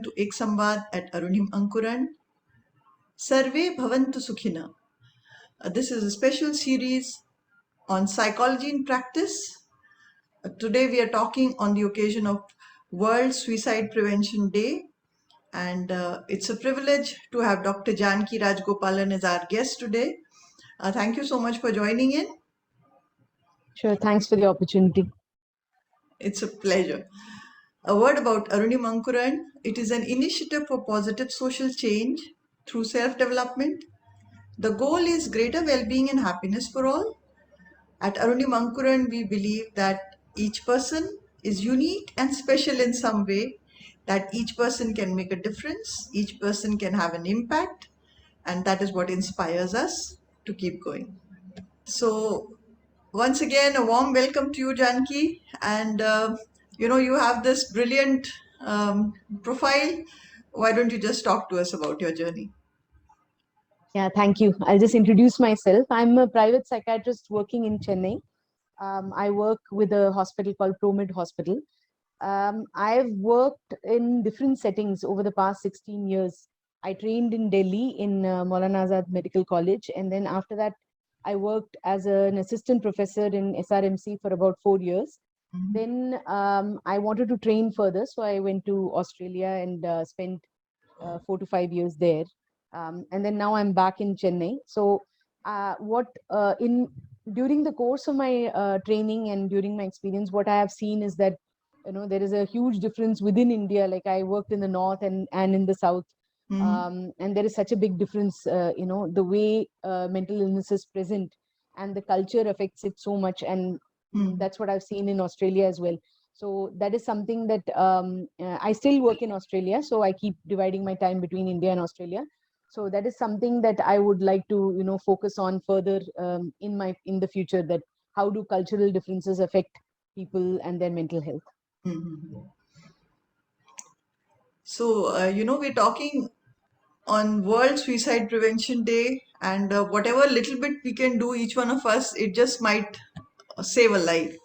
welcome to Ek Samvaad at Arunim Ankuran. Sarve Bhavantu Sukhina. This is a special series on psychology in practice. Today we are talking on the occasion of World Suicide Prevention Day, and it's a privilege to have Dr. Janaki Rajgopalan as our guest today. Thank you so much for joining in. Sure, thanks for the opportunity. It's a pleasure. A word about Arunim Ankuran. It is an initiative for positive social change through self-development. The goal is greater well-being and happiness for all. At Arunim Ankuran, we believe that each person is unique and special in some way, that each person can make a difference, each person can have an impact, and that is what inspires us to keep going. So, once again, a warm welcome to you, Janki. And you have this brilliant profile. Why don't you just talk to us about your journey? Yeah, thank you. I'll just introduce myself. I'm a private psychiatrist working in Chennai. I work with a hospital called ProMed Hospital. I've worked in different settings over the past 16 years. I trained in Delhi in Maulana Azad Medical College, and then after that, I worked as an assistant professor in SRMC for about 4 years. Mhm. Then I wanted to train further, so I went to Australia and spent 4 to 5 years there. And then now I'm back in Chennai. So during the course of my training and during my experience, what I have seen is that there is a huge difference within India. Like I worked in the north and in the south, and there is such a big difference. The way mental illness is present and the culture affects it so much, and that's what I've seen in Australia as well. So that is something that I still work in Australia, so I keep dividing my time between India and Australia. So that is something that I would like to focus on further in the future. That how do cultural differences affect people and their mental health? Mhm. So, we're talking on World Suicide Prevention Day, and whatever little bit we can do, each one of us, it just might save a life.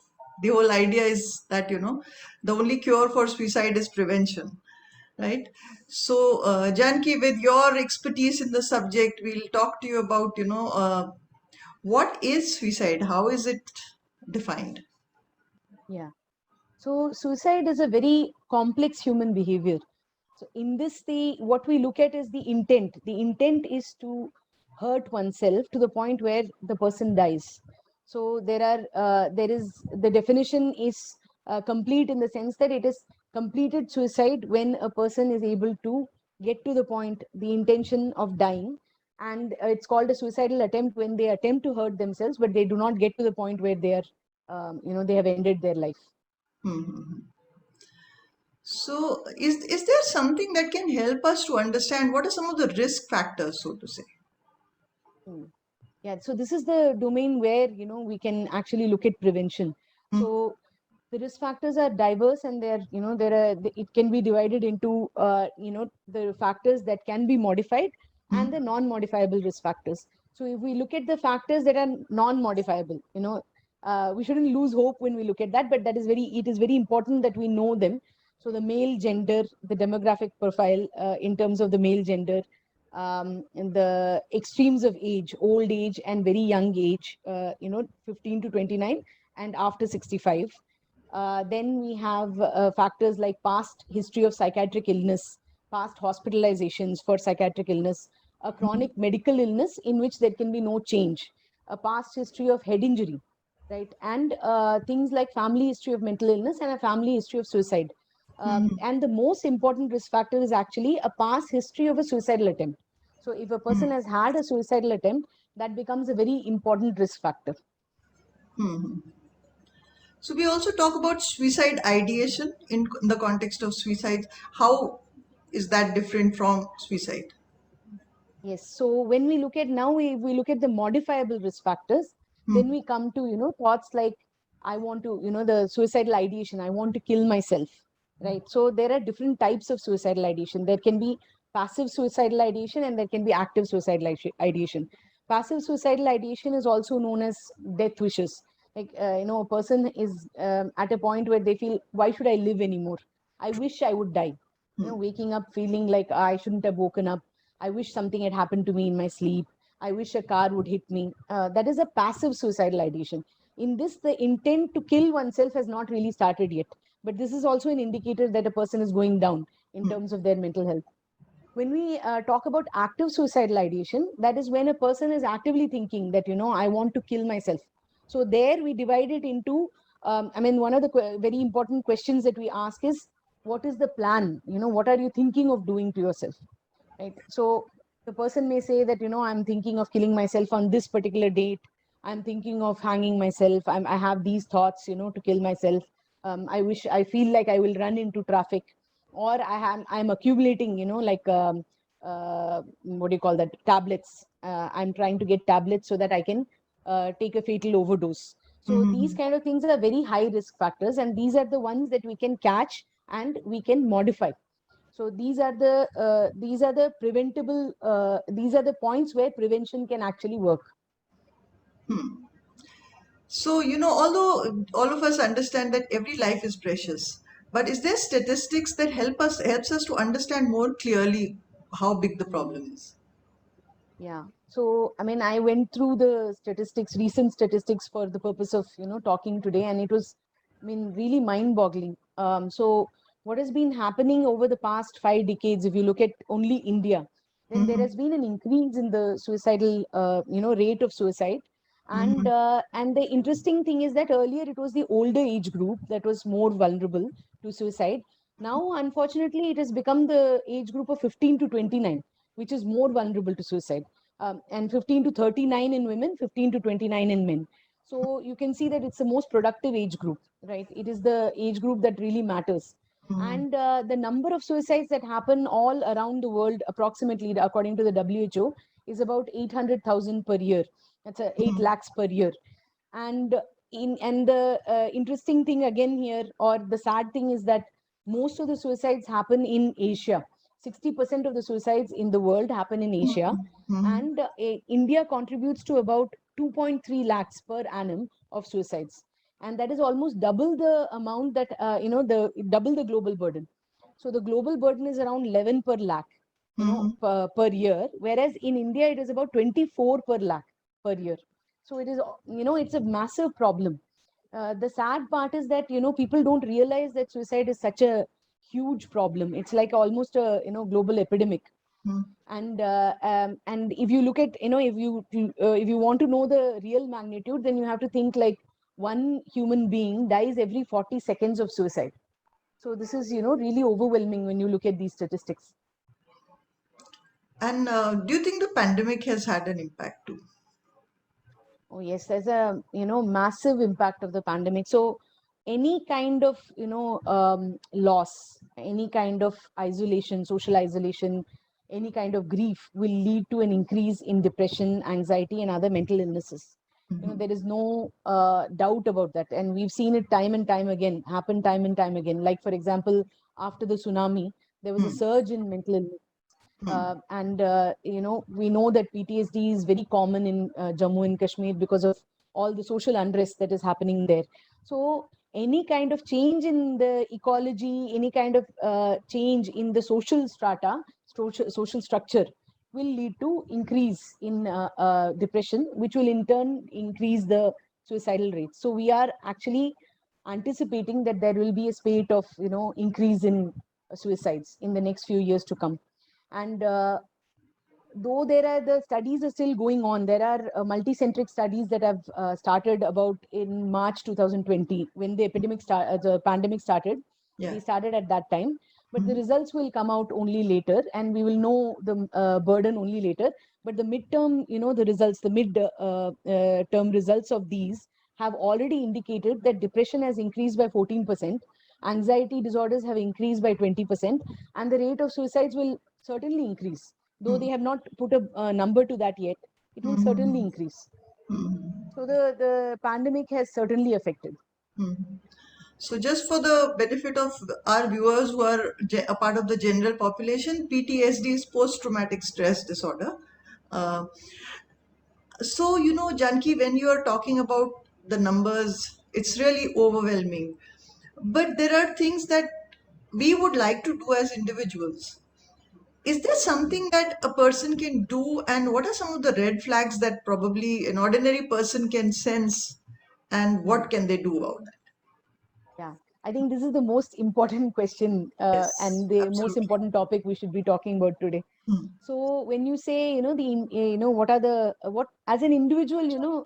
The whole idea is that, the only cure for suicide is prevention, right? So, Janki, with your expertise in the subject, we'll talk to you about, what is suicide? How is it defined? Yeah. So suicide is a very complex human behavior. So in this, what we look at is the intent. The intent is to hurt oneself to the point where the person dies. So there is the definition is complete in the sense that it is completed suicide when a person is able to get to the point, the intention of dying, and it's called a suicidal attempt when they attempt to hurt themselves, but they do not get to the point where they are, they have ended their life. Mhm. So, is there something that can help us to understand what are some of the risk factors, so to say? Hmm. Yeah, so this is the domain where we can actually look at prevention. So the risk factors are diverse, and it can be divided into the factors that can be modified and the non-modifiable risk factors. So if we look at the factors that are non-modifiable, we shouldn't lose hope when we look at that, but it is very important that we know them. So the male gender, the demographic profile in terms of the male gender, and the extremes of age, old age and very young age, 15 to 29 and after 65. Then we have factors like past history of psychiatric illness, past hospitalizations for psychiatric illness, a chronic medical illness in which there can be no change, a past history of head injury, right? And things like family history of mental illness and a family history of suicide. And the most important risk factor is actually a past history of a suicidal attempt. So if a person has had a suicidal attempt, that becomes a very important risk factor. Hmm. So we also talk about suicide ideation in the context of suicide. How is that different from suicide? Yes. So when we look at now, we look at the modifiable risk factors, then we come to, thoughts like, I want to, the suicidal ideation, I want to kill myself, right? So there are different types of suicidal ideation. There can be passive suicidal ideation and there can be active suicidal ideation. Passive suicidal ideation is also known as death wishes. Like, a person is at a point where they feel, why should I live anymore? I wish I would die. waking up feeling like, I shouldn't have woken up. I wish something had happened to me in my sleep. I wish a car would hit me. That is a passive suicidal ideation. In this, the intent to kill oneself has not really started yet. But this is also an indicator that a person is going down in terms of their mental health. When we talk about active suicidal ideation, that is when a person is actively thinking that, I want to kill myself. So there we divide it into, one of the very important questions that we ask is, what is the plan? What are you thinking of doing to yourself? Right. So the person may say that, I'm thinking of killing myself on this particular date. I'm thinking of hanging myself. I have these thoughts, to kill myself. I feel like I will run into traffic, or I'm accumulating, like, what do you call that? Tablets. I'm trying to get tablets so that I can take a fatal overdose. So these kind of things are very high risk factors, and these are the ones that we can catch and we can modify. So these are the preventable, these are the points where prevention can actually work. So, although all of us understand that every life is precious, but is there statistics that helps us to understand more clearly how big the Mm. problem is? Yeah. So, I went through the statistics, recent statistics, for the purpose of, talking today, and it was, really mind-boggling. So, what has been happening over the past 5 decades, if you look at only India, then there Mm-hmm. has been an increase in the suicidal, rate of suicide. And Mm-hmm. and the interesting thing is that earlier it was the older age group that was more vulnerable to suicide. Now, unfortunately, it has become the age group of 15 to 29, which is more vulnerable to suicide. And 15 to 39 in women, 15 to 29 in men. So you can see that it's the most productive age group, right? It is the age group that really matters. And the number of suicides that happen all around the world, approximately, according to the WHO, is about 800,000 per year. That's 8 lakhs per year. And the interesting thing again here, or the sad thing, is that most of the suicides happen in Asia. 60% of the suicides in the world happen in Asia. Mm-hmm. And India contributes to about 2.3 lakhs per annum of suicides. And that is almost double the amount that, the double the global burden. So the global burden is around 11 per lakh, Mm-hmm. per year, whereas in India it is about 24 per lakh per year. So it is, it's a massive problem. The sad part is that, people don't realize that suicide is such a huge problem. It's like almost a, global epidemic. And if you look at, if you want to know the real magnitude, then you have to think like one human being dies every 40 seconds of suicide. So this is, really overwhelming when you look at these statistics. And do you think the pandemic has had an impact too? Oh, yes, there's a, massive impact of the pandemic. So any kind of, loss, any kind of isolation, social isolation, any kind of grief will lead to an increase in depression, anxiety, and other mental illnesses. There is no doubt about that. And we've seen it time and time again, happen time and time again. Like, for example, after the tsunami, there was a surge in mental illness. And we know that PTSD is very common in Jammu and Kashmir because of all the social unrest that is happening there. So any kind of change in the ecology, any kind of change in the social strata, social structure, will lead to increase in depression, which will in turn increase the suicidal rates. So we are actually anticipating that there will be a spate of, increase in suicides in the next few years to come. And though there are, the studies are still going on, there are multicentric studies that have started about in March 2020, when the pandemic started. Yeah. They started at that time, but the results will come out only later, and we will know the burden only later. But the midterm, the results, the mid term results of these have already indicated that depression has increased by 14%, anxiety disorders have increased by 20%, and the rate of suicides will certainly increase. Though they have not put a number to that yet, it will certainly increase. So the pandemic has certainly affected. So, just for the benefit of our viewers who are a part of the general population, PTSD is post traumatic stress disorder. Uh, so, Janki, when you are talking about the numbers, it's really overwhelming. But there are things that we would like to do as individuals. Is there something that a person can do, and what are some of the red flags that probably an ordinary person can sense, and what can they do about that? Yeah, I think this is the most important question Yes, and the most absolutely. important topic we should be talking about today. Hmm. So when you say, what are the what as an individual,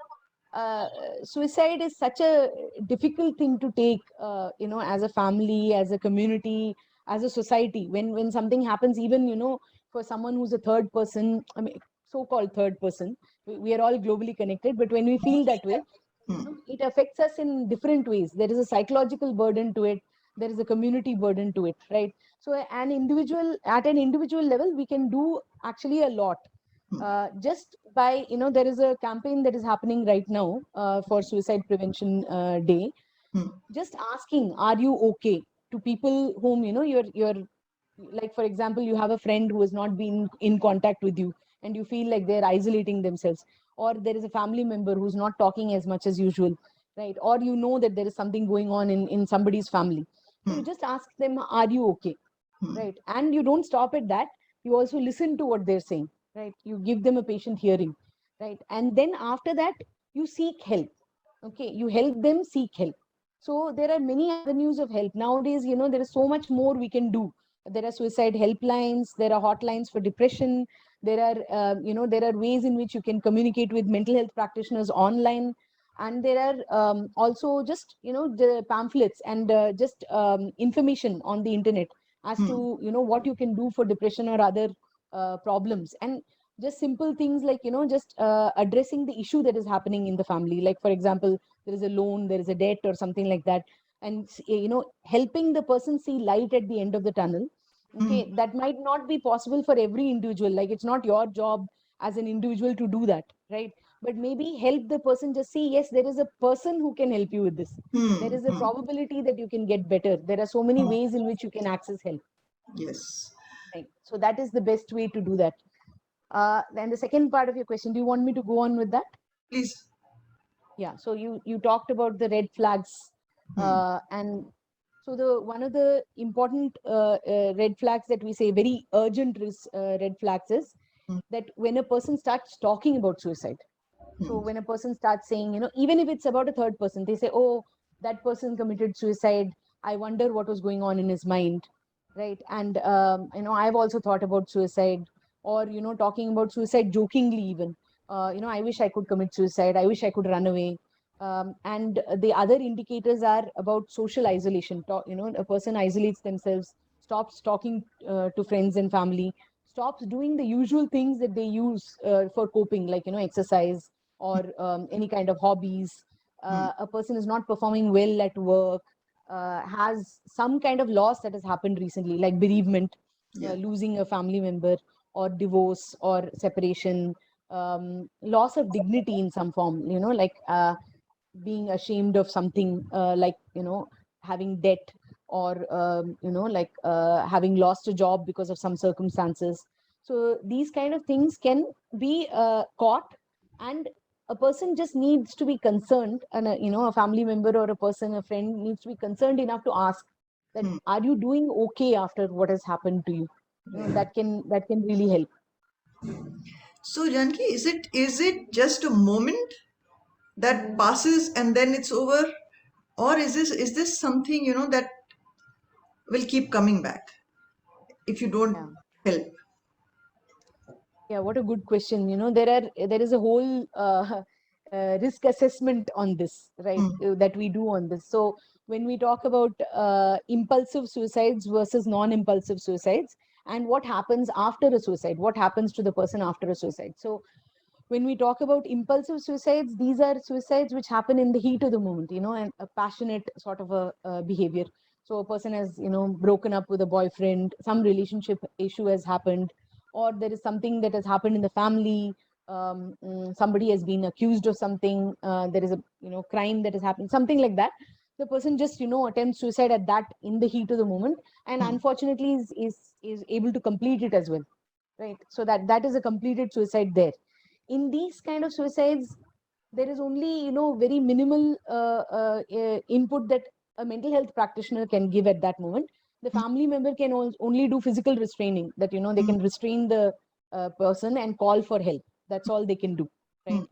uh, suicide is such a difficult thing to take, as a family, as a community, as a society. When something happens, even for someone who's a third person, I mean, so-called third person, we are all globally connected. But when we feel that way, Hmm. it affects us in different ways. There is a psychological burden to it. There is a community burden to it, right? So at an individual level, we can do actually a lot. Just by, there is a campaign that is happening right now for Suicide Prevention Day. Hmm. Just asking, are you okay, to people whom you're like, for example, you have a friend who has not been in contact with you, and you feel like they're isolating themselves, or there is a family member who's not talking as much as usual, right? Or that there is something going on in somebody's family. So Hmm. you just ask them, are you okay? Hmm. Right? And you don't stop at that. You also listen to what they're saying, right? You give them a patient hearing, right? And then after that, you seek help. Okay, you help them seek help. So there are many avenues of help nowadays. There is so much more we can do. There are suicide helplines, there are hotlines for depression, there are there are ways in which you can communicate with mental health practitioners online. And there are also just the pamphlets and just information on the internet as Hmm. to what you can do for depression or other problems. And just simple things like just addressing the issue that is happening in the family. Like, for example, there is a loan, there is a debt or something like that, and helping the person see light at the end of the tunnel. Hmm. Okay, that might not be possible for every individual. Like, it's not your job as an individual to do that, right? But maybe help the person just see, yes, there is a person who can help you with this. There Hmm. is a Hmm. probability that you can get better. There are so many Hmm. ways in which you can access help, Yes. right? So that is the best way to do that. Then the second part of your question, do you want me to go on with that? Please. Yeah, so you talked about the red flags, Hmm. and so the one of the important red flags that we say, very urgent red flags, is Hmm. that when a person starts talking about suicide. So Hmm. when a person starts saying, even if it's about a third person, they say, oh, that person committed suicide, I wonder what was going on in his mind, right? And I've also thought about suicide. Or talking about suicide jokingly even. I wish I could commit suicide, I wish I could run away. And the other indicators are about social isolation. A person isolates themselves, stops talking to friends and family, stops doing the usual things that they use for coping, like exercise or any kind of hobbies. Hmm. A person is not performing well at work, has some kind of loss that has happened recently, like bereavement, Yeah. losing a family member, or divorce or separation, loss of dignity in some form, like being ashamed of something, like having debt, or like having lost a job because of some circumstances. So these kind of things can be caught, and a person just needs to be concerned, and a family member or a person, a friend, needs to be concerned enough to ask that, Hmm. are you doing okay after what has happened to you? That can really help. So, Janki, is it just a moment that passes and then it's over, or is this something that will keep coming back if you don't Yeah. help? Yeah, what a good question. There is a whole risk assessment on this, right? Hmm. That we do on this. So when we talk about impulsive suicides versus non-impulsive suicides, and what happens after a suicide, what happens to the person after a suicide. So when we talk about impulsive suicides, these are suicides which happen in the heat of the moment, and a passionate sort of a behavior. So a person has, broken up with a boyfriend, some relationship issue has happened, or there is something that has happened in the family. Somebody has been accused of something. There is a, crime that has happened, something like that. The person just, attempts suicide at that, in the heat of the moment, and Hmm. unfortunately is able to complete it as well, right? So that is a completed suicide there. In these kind of suicides, there is only very minimal input that a mental health practitioner can give at that moment. The family member can only do physical restraining, that they can restrain the person and call for help. That's all they can do, right?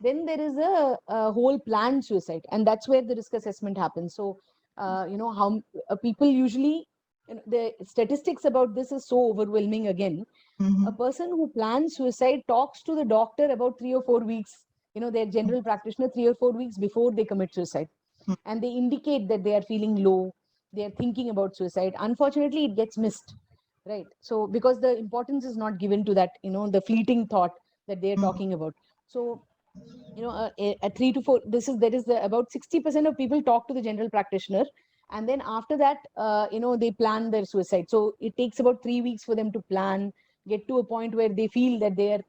Then there is a whole planned suicide, and that's where the risk assessment happens. So how people usually, the statistics about this is so overwhelming. Again, a person who plans suicide talks to the doctor about 3 or 4 weeks, their general practitioner, 3 or 4 weeks before they commit suicide, and they indicate that they are feeling low, they are thinking about suicide. Unfortunately, it gets missed, right? So because the importance is not given to that, the fleeting thought that they are talking about. So a 3 to 4, there is about 60% of people talk to the general practitioner, and then after that, they plan their suicide. So it takes about 3 weeks for them to plan, get to a point where they feel that they are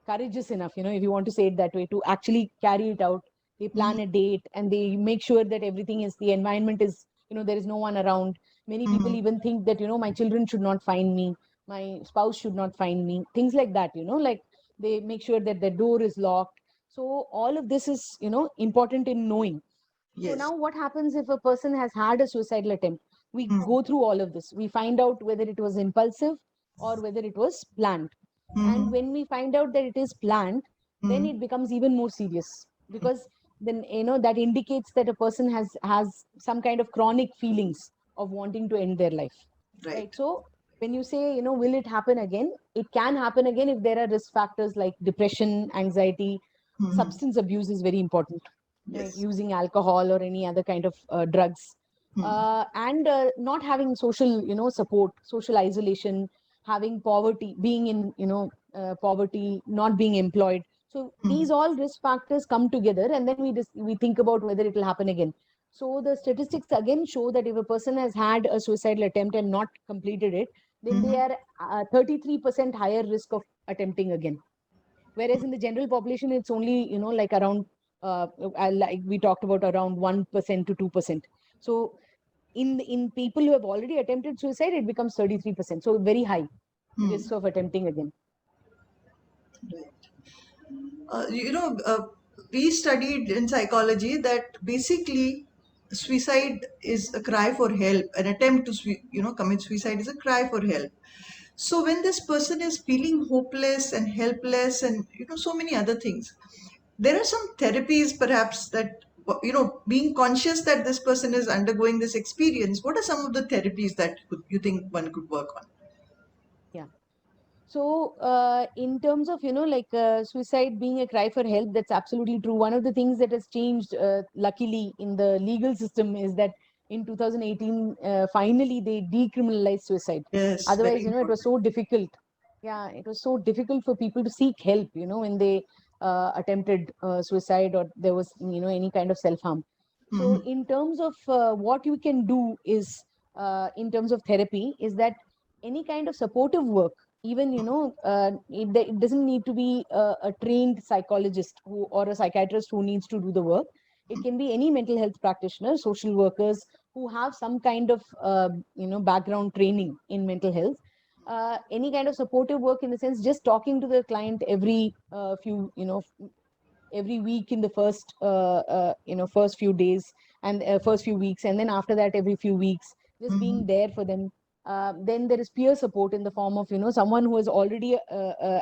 courageous enough, if you want to say it that way, to actually carry it out. They plan a date, and they make sure that everything is, the environment is, there is no one around. Many people even think that, my children should not find me, my spouse should not find me, things like that, like they make sure that the door is locked. So all of this is, important in knowing. So Yes. now what happens if a person has had a suicidal attempt? We Mm, go through all of this. We find out whether it was impulsive or whether it was planned. And mhm, when we find out that it is planned, then mm, it becomes even more serious, because then, that indicates that a person has some kind of chronic feelings of wanting to end their life. right. Right. So when you say, will it happen again? It can happen again if there are risk factors like depression, anxiety. Mhm, Substance abuse is very important, right? yes. Using alcohol or any other kind of drugs, Mm, and not having social, support, social isolation, having poverty, being in, poverty, not being employed. So these mm, all risk factors come together, and then we think about whether it will happen again. So the statistics again show that if a person has had a suicidal attempt and not completed it, then they mhm, are 33% higher risk of attempting again. Whereas in the general population, it's only, like around, like we talked about, around 1% to 2%. So in people who have already attempted suicide, it becomes 33%. So very high mm, risk of attempting again. right. You know, we studied in psychology that basically suicide is a cry for help. An attempt to, commit suicide is a cry for help. So when this person is feeling hopeless and helpless, and so many other things, there are some therapies perhaps that, being conscious that this person is undergoing this experience. What are some of the therapies that you think one could work on? Yeah. So, in terms of, like suicide being a cry for help, that's absolutely true. One of the things that has changed, luckily, in the legal system is that in 2018, finally, they decriminalized suicide. Yes, Otherwise, very it was important. so difficult. Yeah, it was so difficult for people to seek help, when they attempted suicide, or there was, any kind of self harm. So, Mhm, in terms of what you can do is, in terms of therapy, is that any kind of supportive work, even, it doesn't need to be a trained psychologist who, or a psychiatrist who needs to do the work. It can be any mental health practitioner, social workers who have some kind of background training in mental health. Any kind of supportive work, in the sense just talking to the client every few, every week in the first few days, and first few weeks, and then after that every few weeks, just being mhm, there for them. Then there is peer support in the form of, someone who has already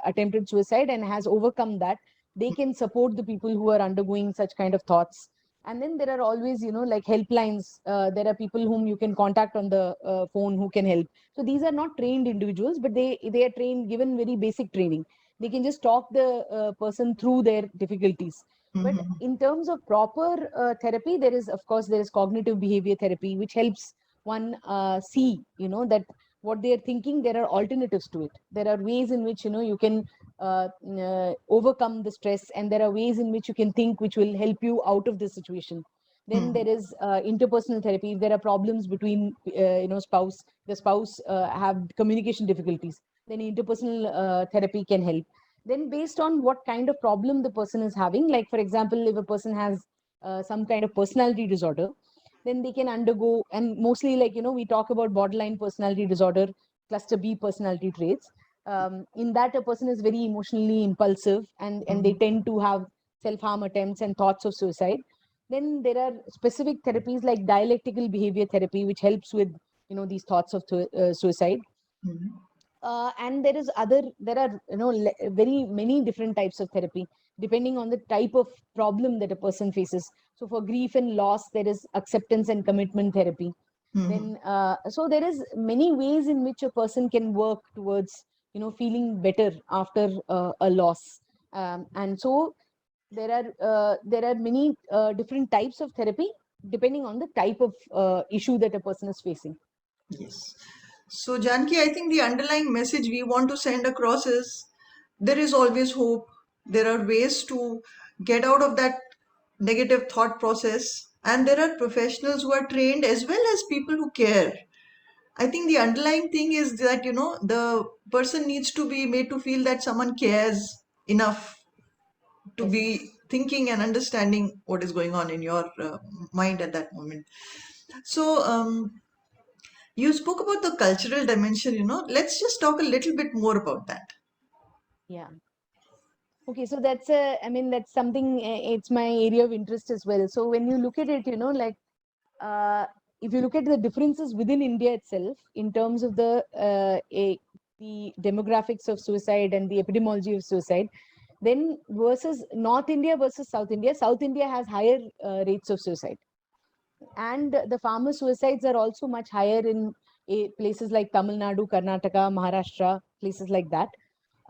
attempted suicide and has overcome that. They can support the people who are undergoing such kind of thoughts. And then there are always, like helplines. There are people whom you can contact on the phone who can help. So these are not trained individuals, but they are trained, given very basic training. They can just talk the person through their difficulties. But mhm, in terms of proper therapy, there is, of course, there is cognitive behavior therapy, which helps one see, that what they are thinking, there are alternatives to it. There are ways in which, you can overcome the stress, and there are ways in which you can think which will help you out of the situation. Then mhm, there is interpersonal therapy. If there are problems between the spouse have communication difficulties, then interpersonal therapy can help. Then based on what kind of problem the person is having, like for example, if a person has some kind of personality disorder, then they can undergo, and mostly, like, we talk about borderline personality disorder, cluster B personality traits. In that, a person is very emotionally impulsive, and they mhm, tend to have self harm attempts and thoughts of suicide. Then there are specific therapies like dialectical behavior therapy, which helps with these thoughts of suicide. Mhm. And there are very many different types of therapy depending on the type of problem that a person faces. So for grief and loss, there is acceptance and commitment therapy. Mhm. Then so there is many ways in which a person can work towards feeling better after a loss. And so there are many different types of therapy depending on the type of issue that a person is facing. Yes. So, Janki, I think the underlying message we want to send across is there is always hope. There are ways to get out of that negative thought process, and there are professionals who are trained as well as people who care. I think the underlying thing is that, the person needs to be made to feel that someone cares enough to Yes. be thinking and understanding what is going on in your mind at that moment. So, you spoke about the cultural dimension, let's just talk a little bit more about that. Yeah. Okay, so that's something, it's my area of interest as well. So when you look at it, uh, if you look at the differences within India itself in terms of the demographics of suicide and the epidemiology of suicide, then versus North India versus South India has higher rates of suicide. And the farmer suicides are also much higher in places like Tamil Nadu, Karnataka, Maharashtra, places like that.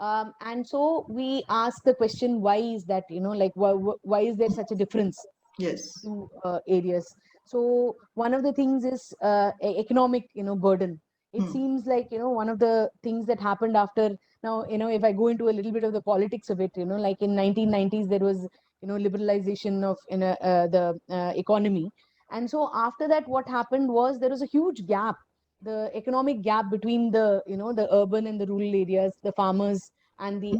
And so we ask the question, why is that? Why is there such a difference Yes. two areas? So one of the things is economic, burden. It Hmm. seems like one of the things that happened after. Now, if I go into a little bit of the politics of it, like in 1990s there was liberalization of the economy. And so after that, what happened was there was a huge gap, the economic gap between the urban and the rural areas, the farmers and the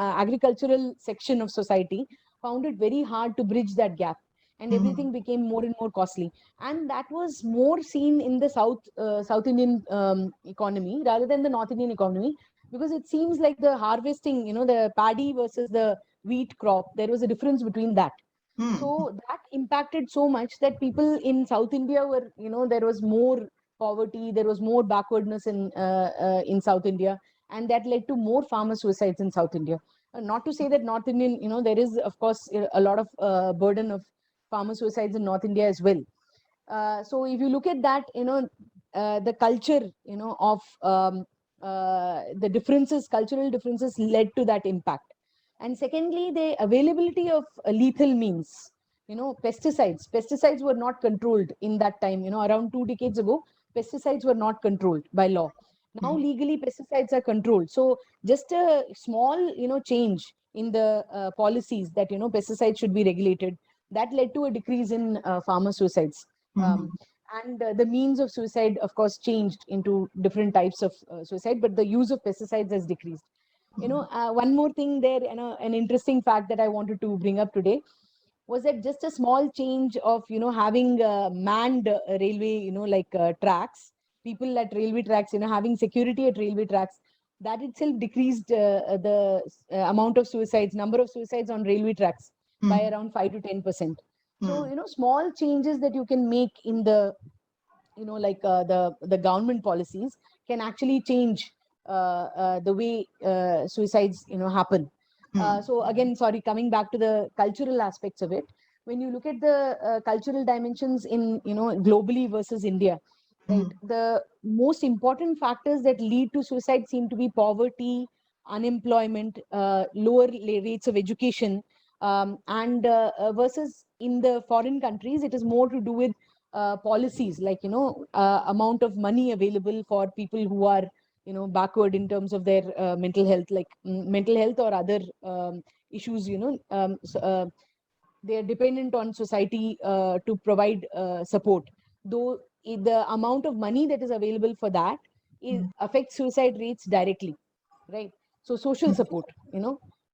agricultural section of society found it very hard to bridge that gap, and Hmm. everything became more and more costly. And that was more seen in the South Indian economy rather than the North Indian economy, because it seems like the harvesting, the paddy versus the wheat crop, there was a difference between that. Hmm. So that impacted so much that people in South India were, there was more poverty, there was more backwardness in South India, and that led to more farmer suicides in South India. Not to say that North Indian, there is of course a lot of burden of farmer suicides in North India as well. So if you look at that, the culture, of the differences, cultural differences led to that impact. And secondly, the availability of lethal means, pesticides were not controlled in that time, around 2 decades ago, pesticides were not controlled by law. Now Hmm. legally pesticides are controlled. So just a small, change in the policies that, pesticides should be regulated, that led to a decrease in farmer suicides. Hmm. um, and the means of suicide of course changed into different types of suicide, but the use of pesticides has decreased. One more thing there, an interesting fact that I wanted to bring up today was that just a small change of having manned railway, tracks, people at railway tracks, having security at railway tracks, that itself decreased the amount of suicides, number of suicides on railway tracks by Hmm. around 5 to 10%. So Hmm. small changes that you can make in the the government policies can actually change the way suicides happen. Hmm. So again, sorry, coming back to the cultural aspects of it, when you look at the cultural dimensions in globally versus India, Hmm. right, the most important factors that lead to suicide seem to be poverty, unemployment, lower rates of education, and versus in the foreign countries it is more to do with policies, like amount of money available for people who are backward in terms of their mental health, like mental health or other issues. They are dependent on society to provide support, though the amount of money that is available for that affects suicide rates directly, right? So social support,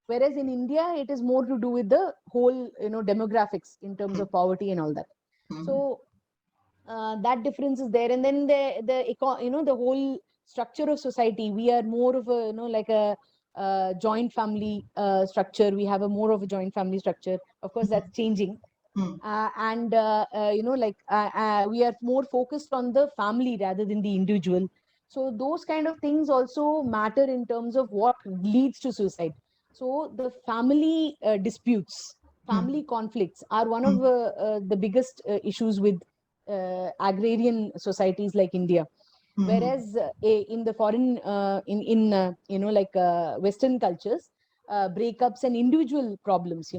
whereas in India it is more to do with the whole demographics in terms of poverty and all that. Hmm. So that difference is there. And then the whole structure of society, we are more of a like a joint family structure. We have a more of a joint family structure. Of course that's changing. Hmm. And we are more focused on the family rather than the individual. So those kind of things also matter in terms of what leads to suicide. So the family disputes, Hmm. family conflicts are one of Hmm. the biggest issues with agrarian societies like India. Hmm. Whereas in the foreign Western cultures, breakups and individual problems,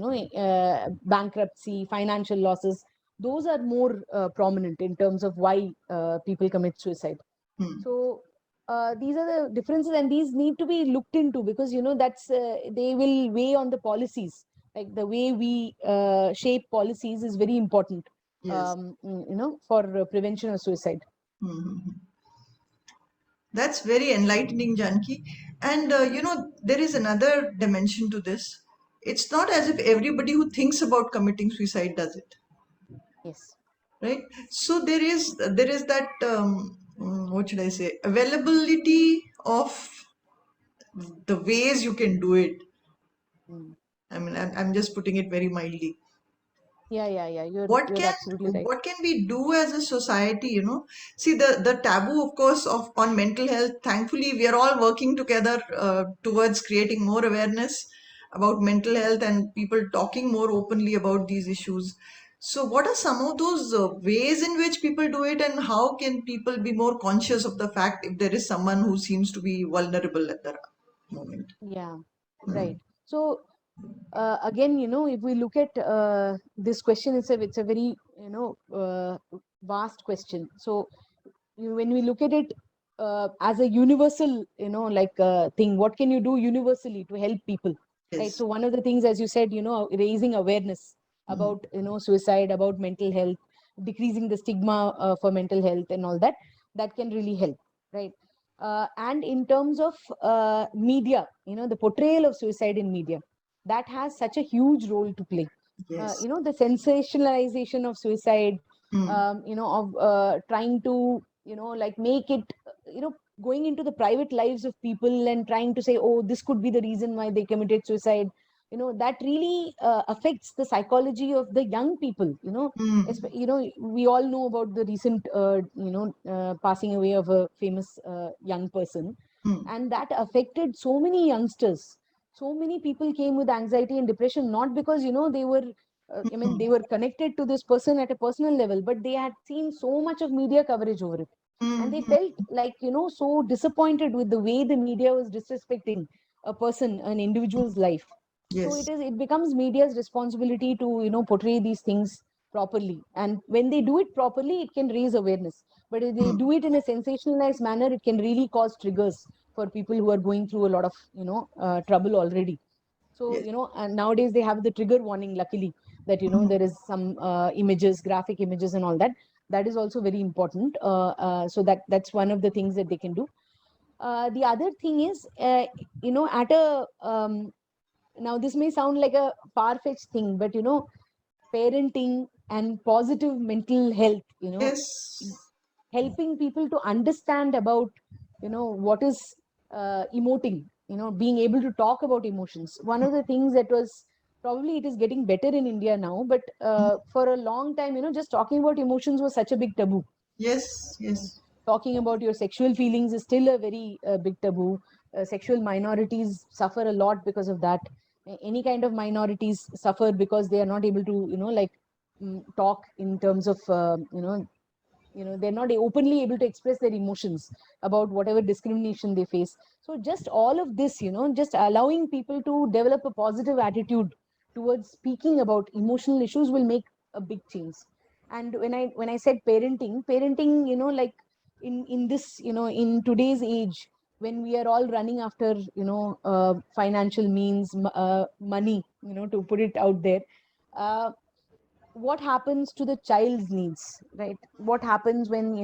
bankruptcy, financial losses, those are more prominent in terms of why people commit suicide. Hmm. So these are the differences, and these need to be looked into, because that's they will weigh on the policies. Like the way we shape policies is very important, Yes. for prevention of suicide. Hmm. That's very enlightening, Janki. And there is another dimension to this. It's not as if everybody who thinks about committing suicide does it, Yes. right? So there is that what should I say, availability of the ways you can do it. Mm. I mean, I'm just putting it very mildly. Yeah. You're what you're can absolutely right. what can we do as a society, see the taboo, of course, of on mental health. Thankfully, we are all working together towards creating more awareness about mental health and people talking more openly about these issues. So what are some of those ways in which people do it, and how can people be more conscious of the fact if there is someone who seems to be vulnerable at the moment? Yeah, Hmm. right. So again, if we look at this question, it's a very vast question. So when we look at it as a universal, thing, what can you do universally to help people, right? Yes. So one of the things, as you said, raising awareness Hmm. about suicide, about mental health, decreasing the stigma for mental health and all that, that can really help, right? And in terms of media, the portrayal of suicide in media, that has such a huge role to play. Yes. The sensationalization of suicide, Hmm. of trying to make it, going into the private lives of people and trying to say, oh, this could be the reason why they committed suicide. That really affects the psychology of the young people. Hmm. We all know about the recent passing away of a famous young person, Hmm. and that affected so many youngsters. So many people came with anxiety and depression, not because they were Hmm. they were connected to this person at a personal level, but they had seen so much of media coverage over it, and they Hmm. felt like so disappointed with the way the media was disrespecting a person, an individual's life. So Yes. it becomes media's responsibility to portray these things properly, and when they do it properly, it can raise awareness. But if they Hmm. do it in a sensationalized manner, it can really cause triggers for people who are going through a lot of trouble already. So Yes. and nowadays they have the trigger warning, luckily, that Hmm. there is some images, graphic images and all that. That is also very important. So that's one of the things that they can do. The other thing is, at a now this may sound like a far-fetched thing, but parenting and positive mental health, Yes. helping people to understand about what is emoting, being able to talk about emotions. One of the things that was, probably it is getting better in India now, but for a long time, just talking about emotions was such a big taboo. Yes. I mean, Yes. talking about your sexual feelings is still a very big taboo. Sexual minorities suffer a lot because of that. Any kind of minorities suffer because they are not able to, talk in terms of, they're not openly able to express their emotions about whatever discrimination they face. So just all of this, just allowing people to develop a positive attitude towards speaking about emotional issues will make a big change. And when I said parenting, in this, in today's age, when we are all running after financial means, money, to put it out there, uh, what happens to the child's needs, right? What happens when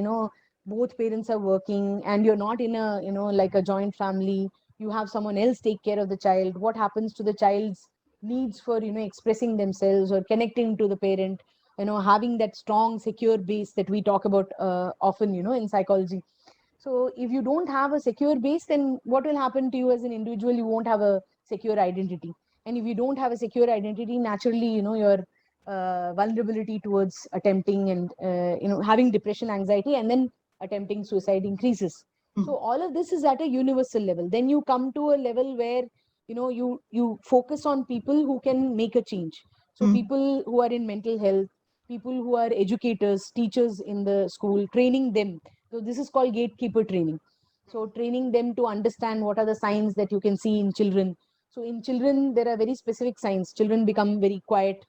both parents are working and you're not in a like a joint family, you have someone else take care of the child? What happens to the child's needs for expressing themselves or connecting to the parent, having that strong secure base that we talk about often in psychology? So if you don't have a secure base, then what will happen to you as an individual? You won't have a secure identity. And if you don't have a secure identity, naturally, your vulnerability towards attempting and having depression, anxiety, and then attempting suicide increases. So all of this is at a universal level. Then you come to a level where you focus on people who can make a change. So people who are in mental health, people who are educators, teachers in the school, training them. So this is called gatekeeper training. So training them to understand what are the signs that you can see in children. So in children there are very specific signs. Children become very quiet,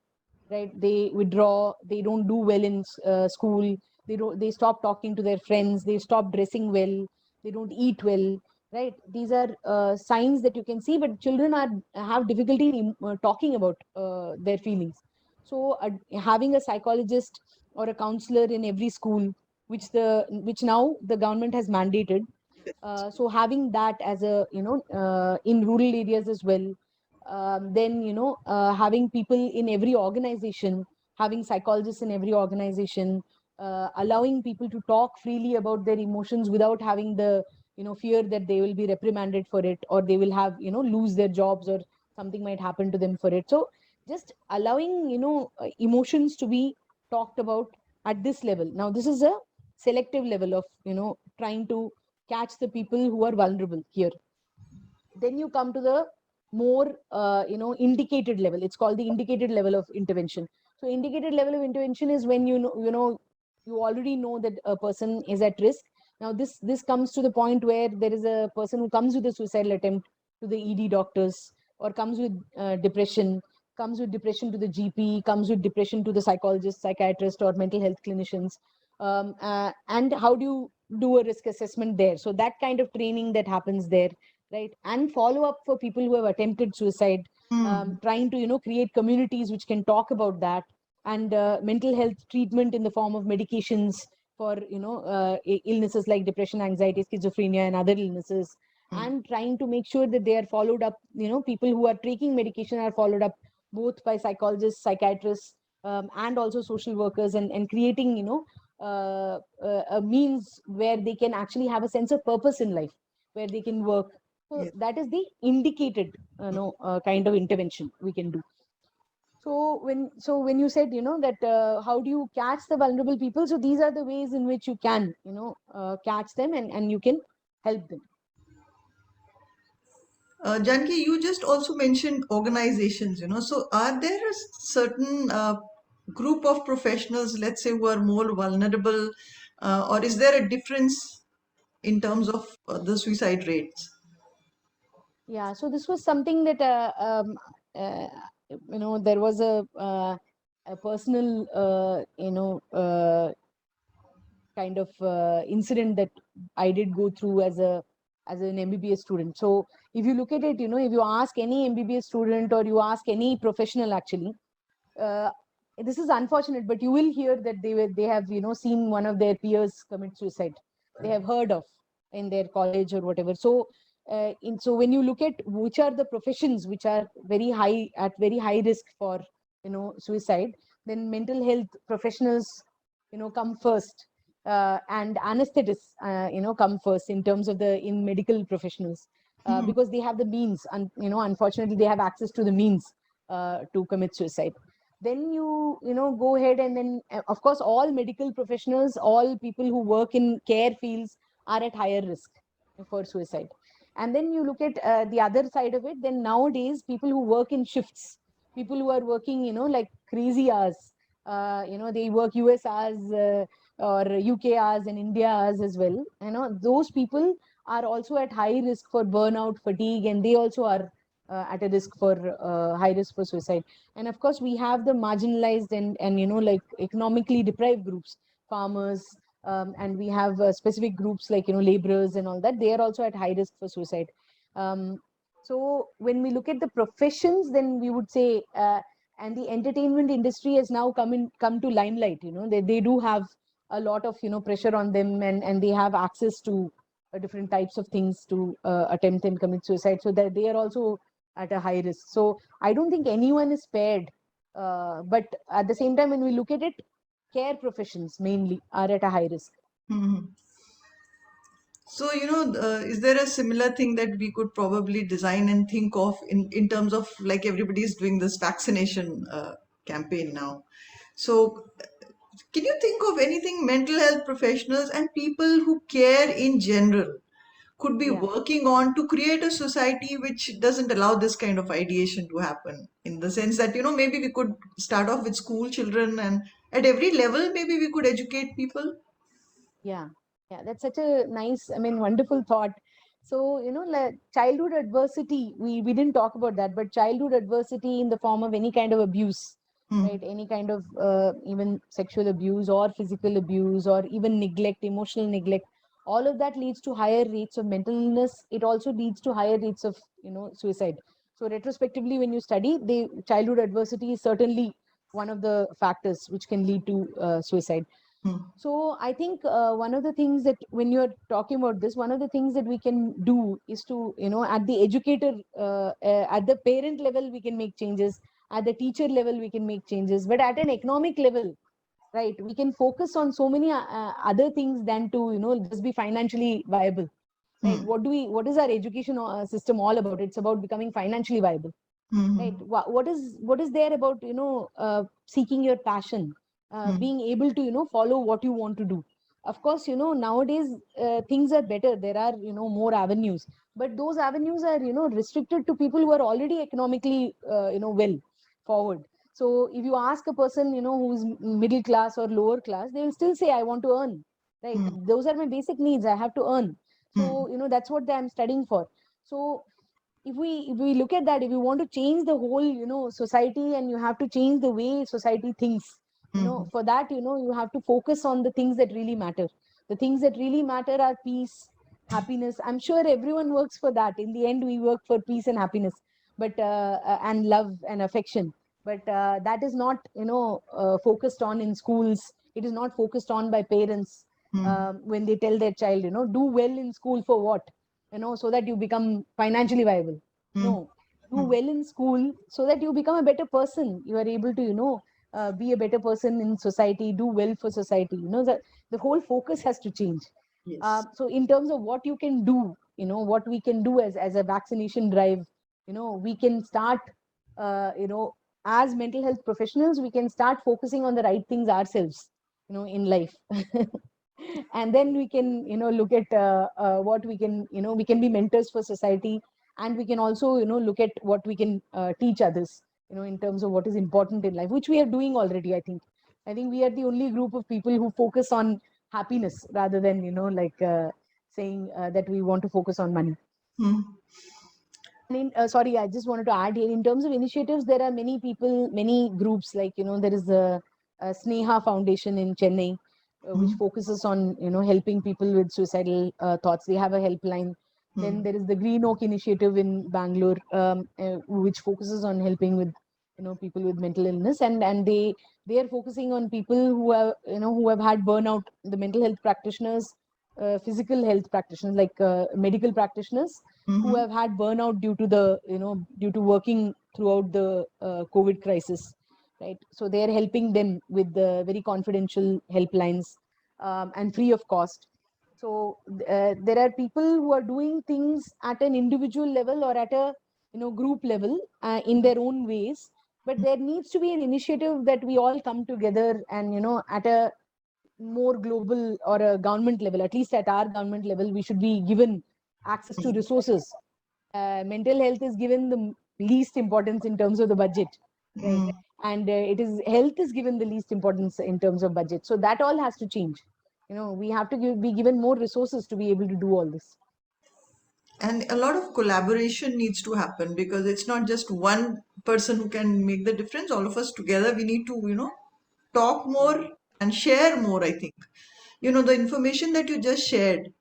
right? They withdraw, they don't do well in school, they stop talking to their friends, they stop dressing well, they don't eat well, right? These are signs that you can see, but children are have difficulty in talking about their feelings. So having a psychologist or a counselor in every school, which now the government has mandated, so having that as a in rural areas as well. Then having people in every organization, having psychologists in every organization, allowing people to talk freely about their emotions without having the fear that they will be reprimanded for it, or they will have lose their jobs, or something might happen to them for it. So just allowing emotions to be talked about at this level. Now this is a selective level of trying to catch the people who are vulnerable here. Then you come to the more indicated level. It's called the indicated level of intervention. So indicated level of intervention is when you already know that a person is at risk. Now this comes to the point where there is a person who comes with a suicidal attempt to the ED doctors, or comes with depression, comes with depression to the GP, comes with depression to the psychologist, psychiatrist, or mental health clinicians. And how do you do a risk assessment there? So that kind of training that happens there, right? And follow up for people who have attempted suicide, trying to create communities which can talk about that, and mental health treatment in the form of medications for illnesses like depression, anxiety, schizophrenia, and other illnesses. And trying to make sure that they are followed up, people who are taking medication are followed up both by psychologists, psychiatrists, and also social workers, and creating a means where they can actually have a sense of purpose in life, where they can work. So Yes. that is the indicated kind of intervention we can do. So when you said that how do you catch the vulnerable people, so these are the ways in which you can catch them, and you can help them. Janki, you just also mentioned organizations, so are there a certain group of professionals, let's say, who are more vulnerable, or is there a difference in terms of the suicide rates? Yeah, so this was something that uh, there was a personal kind of incident that I did go through as an MBBS student. So if you look at it, if you ask any MBBS student, or you ask any professional, actually, uh, this is unfortunate, but you will hear that they have seen one of their peers commit suicide. They have heard of in their college or whatever. So so when you look at which are the professions which are very high risk for suicide, then mental health professionals come first, and anesthetists come first in terms of the in medical professionals, because they have the means, and unfortunately they have access to the means to commit suicide. Then you go ahead, and then of course all medical professionals, all people who work in care fields are at higher risk for suicide. And then you look at the other side of it, then nowadays people who work in shifts, people who are working like crazy hours, they work US hours, or UK hours, and India hours as well. Those people are also at high risk for burnout, fatigue, and they also are at a risk for high risk for suicide. And of course we have the marginalized and like economically deprived groups, farmers, and we have specific groups like laborers and all that. They are also at high risk for suicide. um, so when we look at the professions, then we would say and the entertainment industry has now come to limelight. They do have a lot of pressure on them, and they have access to different types of things to attempt and commit suicide, so that they are also at a high risk. So I don't think anyone is spared, but at the same time, when we look at it, care professions mainly are at a high risk. Mhm. So, is there a similar thing that we could probably design and think of in terms of like everybody's doing this vaccination? campaign now. So, can you think of anything mental health professionals and people who care in general could be Yeah. working on to create a society which doesn't allow this kind of ideation to happen? In the sense that, maybe we could start off with school children, and at every level, maybe we could educate people. Yeah, yeah, that's such a nice, I mean, wonderful thought. So, like childhood adversity, we didn't talk about that, but childhood adversity in the form of any kind of abuse, right? Hmm. Any kind of even sexual abuse or physical abuse or even neglect, emotional neglect, all of that leads to higher rates of mental illness. It also leads to higher rates of, suicide. So, retrospectively, when you study, the childhood adversity is certainly one of the factors which can lead to suicide. Hmm. So I think one of the things that when you're talking about this, one of the things that we can do is to, at the educator, at the parent level, we can make changes. At the teacher level, we can make changes. But at an economic level, right, we can focus on so many other things than to, just be financially viable. Right? Hmm. What is our education system all about? It's about becoming financially viable, Hmm. right? What is there about seeking your passion, Hmm. being able to follow what you want to do. Of course, nowadays things are better. There are more avenues, but those avenues are restricted to people who are already economically well forward. So if you ask a person who's middle class or lower class, they will still say, I want to earn, right? Hmm. Those are my basic needs, I have to earn. So Hmm. that's what I'm studying for. So if we look at that, if you want to change the whole society, and you have to change the way society thinks, Hmm. for that you have to focus on the things that really matter. The things that really matter are peace, happiness. I'm sure everyone works for that. In the end, we work for peace and happiness, but and love and affection. But that is not focused on in schools. It is not focused on by parents. Hmm. When they tell their child, do well in school for what? So that you become financially viable. Hmm. No, do Hmm. well in school so that you become a better person. You are able to, be a better person in society, do well for society. The whole focus has to change. Yes. So in terms of what you can do, what we can do as a vaccination drive, we can start, as mental health professionals, we can start focusing on the right things ourselves, in life. And then we can look at what we can we can be mentors for society. And we can also look at what we can teach others in terms of what is important in life, which we are doing already. I think we are the only group of people who focus on happiness rather than like saying that we want to focus on money. Hmm. And sorry, I just wanted to add here, in terms of initiatives, there are many people, many groups, like, there is a Sneha Foundation in Chennai, which Hmm. focuses on, helping people with suicidal thoughts. They have a helpline. Then Hmm. there is the Green Oak Initiative in Bangalore, which focuses on helping with, people with mental illness. And they are focusing on people who have had burnout, the mental health practitioners, physical health practitioners, like medical practitioners who Hmm. have had burnout due to working throughout the COVID crisis, right? So they are helping them with the very confidential helplines, and free of cost. So there are people who are doing things at an individual level or at a group level, in their own ways. But there needs to be an initiative that we all come together, and at a more global or a government level, at least at our government level, we should be given access to resources. Mental health is given the least importance in terms of the budget, right? Hmm. And it is health is given the least importance in terms of budget. So that all has to change. We have to be given more resources to be able to do all this. And a lot of collaboration needs to happen, because it's not just one person who can make the difference. All of us together, we need to, talk more and share more, I think. The information that you just shared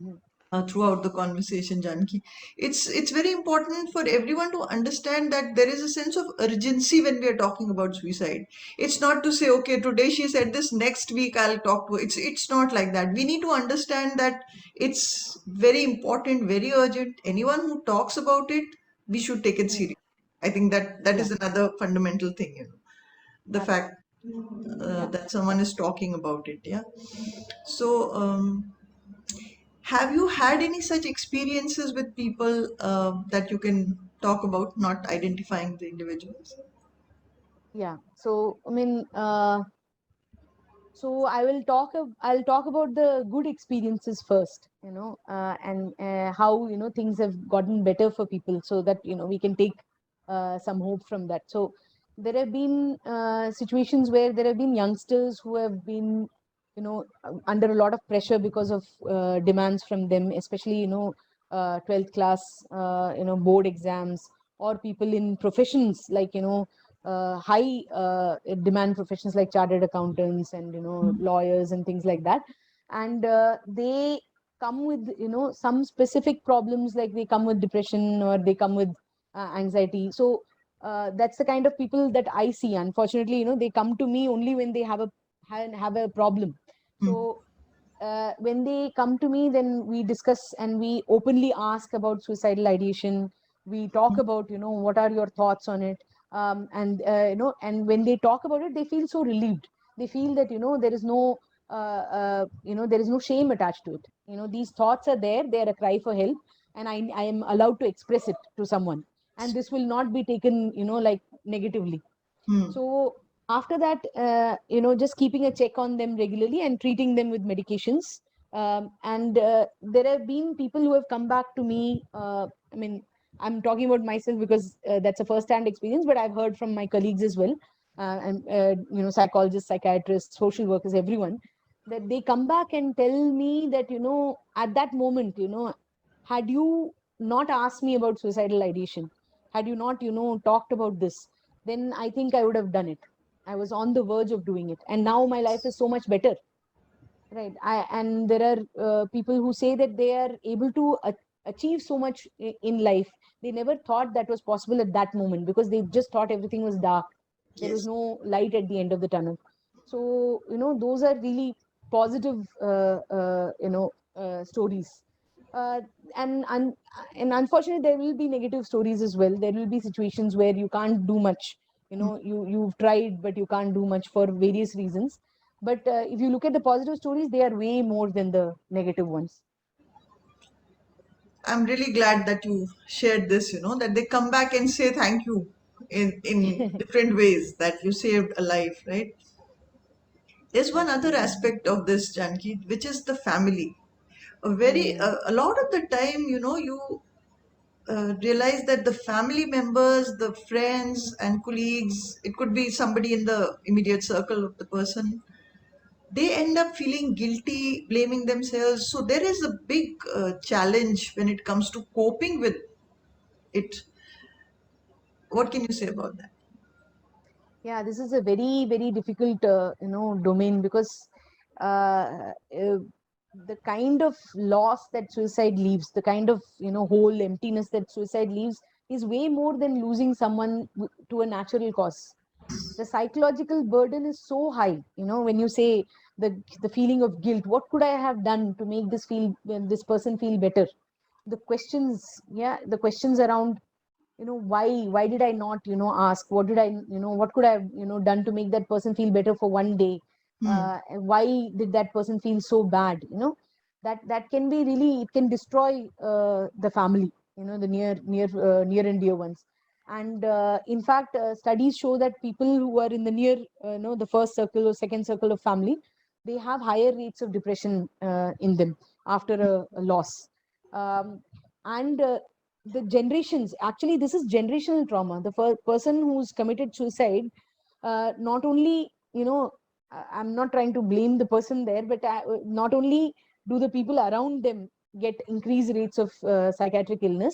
Mhm. throughout the conversation, Janki. It's very important for everyone to understand that there is a sense of urgency when we are talking about suicide. It's not to say, okay, today she said this, next week I'll talk to her. It's not like that. We need to understand that it's very important, very urgent. Anyone who talks about it, we should take it Mhm. seriously. I think that Yeah, is another fundamental thing, the fact absolutely. Yeah. that someone is talking about it. Yeah. So, have you had any such experiences with people that you can talk about, not identifying the individuals? Yeah. So, I mean, so I'll talk about the good experiences first, and how things have gotten better for people, so that we can take some hope from that. So there have been situations where there have been youngsters who have been under a lot of pressure because of demands from them, especially 12th class board exams, or people in professions like high demand professions like chartered accountants and lawyers and things like that. And they come with some specific problems, like they come with depression or they come with anxiety. So that's the kind of people that I see. Unfortunately, they come to me only when they have a problem. So when they come to me, then we discuss and we openly ask about suicidal ideation. We talk about what are your thoughts on it. And when they talk about it, they feel so relieved. They feel that there is no there is no shame attached to it. These thoughts are there, they are a cry for help, and I am allowed to express it to someone, and this will not be taken like negatively. Hmm. So after that, just keeping a check on them regularly and treating them with medications. And there have been people who have come back to me. I mean, I'm talking about myself because that's a first-hand experience, but I've heard from my colleagues as well, and psychologists, psychiatrists, social workers, everyone, that they come back and tell me that at that moment, had you not asked me about suicidal ideation, had you not talked about this, then I think I would have done it. I was on the verge of doing it, and now my life is so much better. Right. And there are people who say that they are able to achieve so much in life. They never thought that was possible at that moment because they just thought everything was dark. There was Yes. no light at the end of the tunnel. So, those are really positive, stories. Uh, and and unfortunately, there will be negative stories as well. There will be situations where you can't do much. You've tried, but you can't do much for various reasons. But if you look at the positive stories, they are way more than the negative ones. I'm really glad that you shared this, that they come back and say thank you in different ways, that you saved a life, right? There's one other Absolutely. aspect of this, Janki, which is the family. Mm, A lot of the time, you realize that the family members, the friends and colleagues, it could be somebody in the immediate circle of the person, they end up feeling guilty, blaming themselves. So there is a big challenge when it comes to coping with it. What can you say about that? yeah, this is a very, very difficult, domain because the kind of loss that suicide leaves, the kind of, whole emptiness that suicide leaves is way more than losing someone to a natural cause. The psychological burden is so high. When you say the feeling of guilt, what could I have done to make this person feel better? The questions, yeah, the questions around why did I not ask, what did I what could I have done to make that person feel better for one day, Hmm. why did that person feel so bad, that can be really, it can destroy the family, the near and dear ones. And in fact, studies show that people who are in the near the first circle or second circle of family, they have higher rates of depression in them after a loss. Um, and the generations, actually this is generational trauma. The person who's committed suicide, not only I'm not trying to blame the person there, but not only do the people around them get increased rates of psychiatric illness,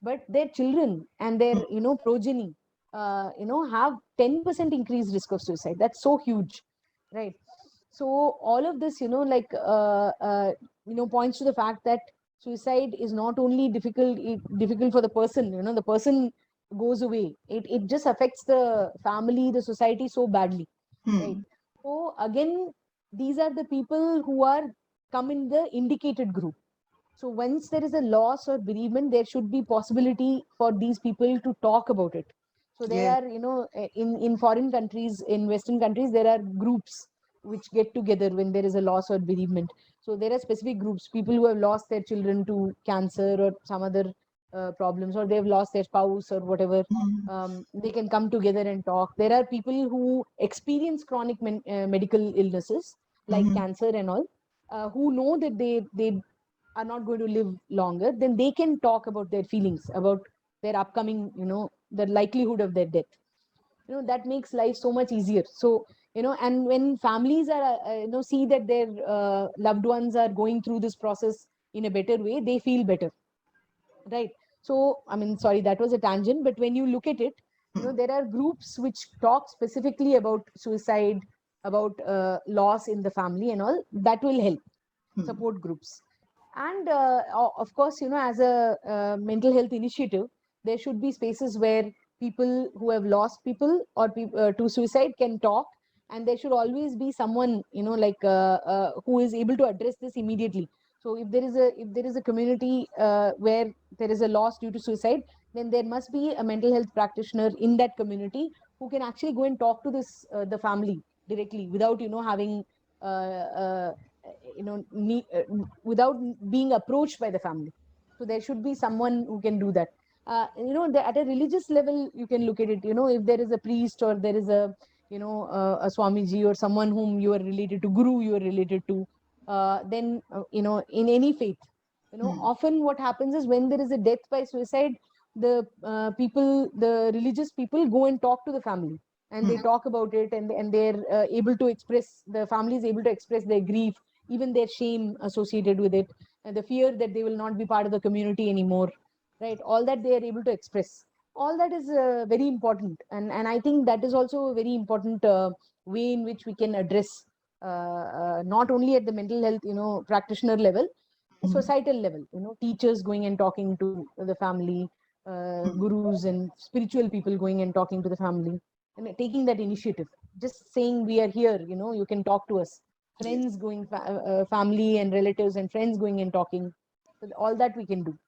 but their children and their progeny have 10% increased risk of suicide. That's so huge, right? So all of this points to the fact that suicide is not only difficult for the person, the person goes away, it just affects the family, the society so badly, right? Hmm. So again, these are the people who are come in the indicated group. So once there is a loss or bereavement, there should be possibility for these people to talk about it. So there Yeah. are, in foreign countries, in Western countries, there are groups which get together when there is a loss or bereavement. So there are specific groups, people who have lost their children to cancer or some other problems, or they've lost their spouse or whatever. mm, They can come together and talk. There are people who experience chronic medical illnesses like mm, cancer and all, who know that they are not going to live longer. Then they can talk about their feelings, about their upcoming, the likelihood of their death. That makes life so much easier. So, and when families are see that their loved ones are going through this process in a better way, they feel better, right? So, I mean, sorry, that was a tangent, but when you look at it, mm, there are groups which talk specifically about suicide, about loss in the family and all. That will help. mm, Support groups. And of course, as a mental health initiative, there should be spaces where people who have lost people or to suicide can talk. And there should always be someone, like who is able to address this immediately. So if there is a community where there is a loss due to suicide, then there must be a mental health practitioner in that community who can actually go and talk to this the family directly, without having uh, uh, without being approached by the family. So there should be someone who can do that. At a religious level, you can look at it. If there is a priest, or there is a swamiji, or someone whom you are related to, guru you are related to, then in any faith, mm, often what happens is, when there is a death by suicide, the religious people go and talk to the family, and they mm. talk about it, and they're able to express, the family is able to express their grief, even their shame associated with it, and the fear that they will not be part of the community anymore, right? All that they are able to express. All that is very important, and I think that is also a very important way in which we can address, not only at the mental health practitioner level, societal level, teachers going and talking to the family, gurus and spiritual people going and talking to the family, and taking that initiative, just saying, we are here, you can talk to us. Yes. Friends going, family and relatives and friends going and talking. So all that we can do.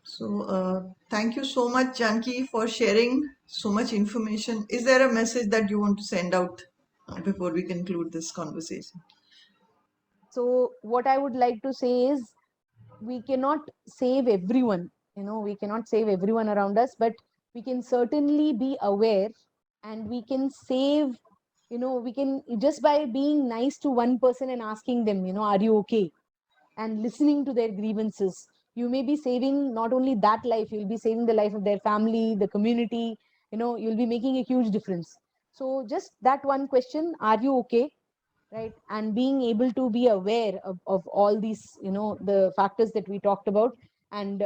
So, thank you so much, Janki, for sharing so much information. Is there a message that you want to send out before we conclude this conversation? So what I would like to say is, we cannot save everyone, we cannot save everyone around us, but we can certainly be aware, and we can save, we can, just by being nice to one person and asking them, are you okay, and listening to their grievances, you may be saving not only that life, you'll be saving the life of their family, the community. You'll be making a huge difference. So just that one question, are you okay, right? And being able to be aware of all these, the factors that we talked about, and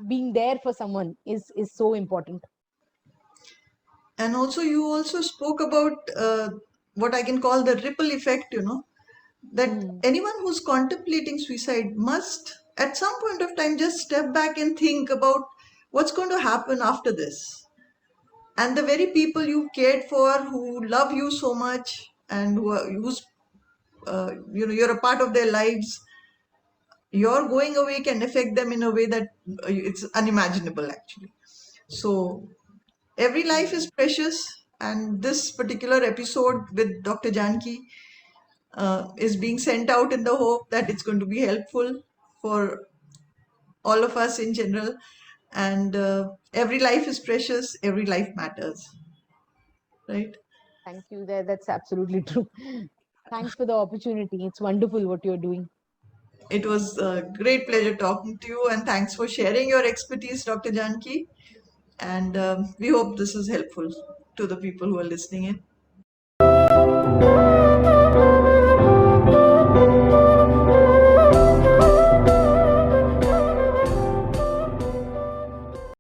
being there for someone is so important. And also, you also spoke about what I can call the ripple effect, that Mm, anyone who's contemplating suicide must, at some point of time, just step back and think about what's going to happen after this. And the very people you cared for, who love you so much, and you're a part of their lives, your going away can affect them in a way that it's unimaginable, actually. So every life is mm. precious, and this particular episode with Dr. Janki is being sent out in the hope that it's going to be helpful for all of us in general. And every life is precious, every life matters, right? Thank you. That's absolutely true. Thanks for the opportunity. It's wonderful what you're doing. It was a great pleasure talking to you, and thanks for sharing your expertise, Dr. Janki. And we hope this is helpful to the people who are listening in.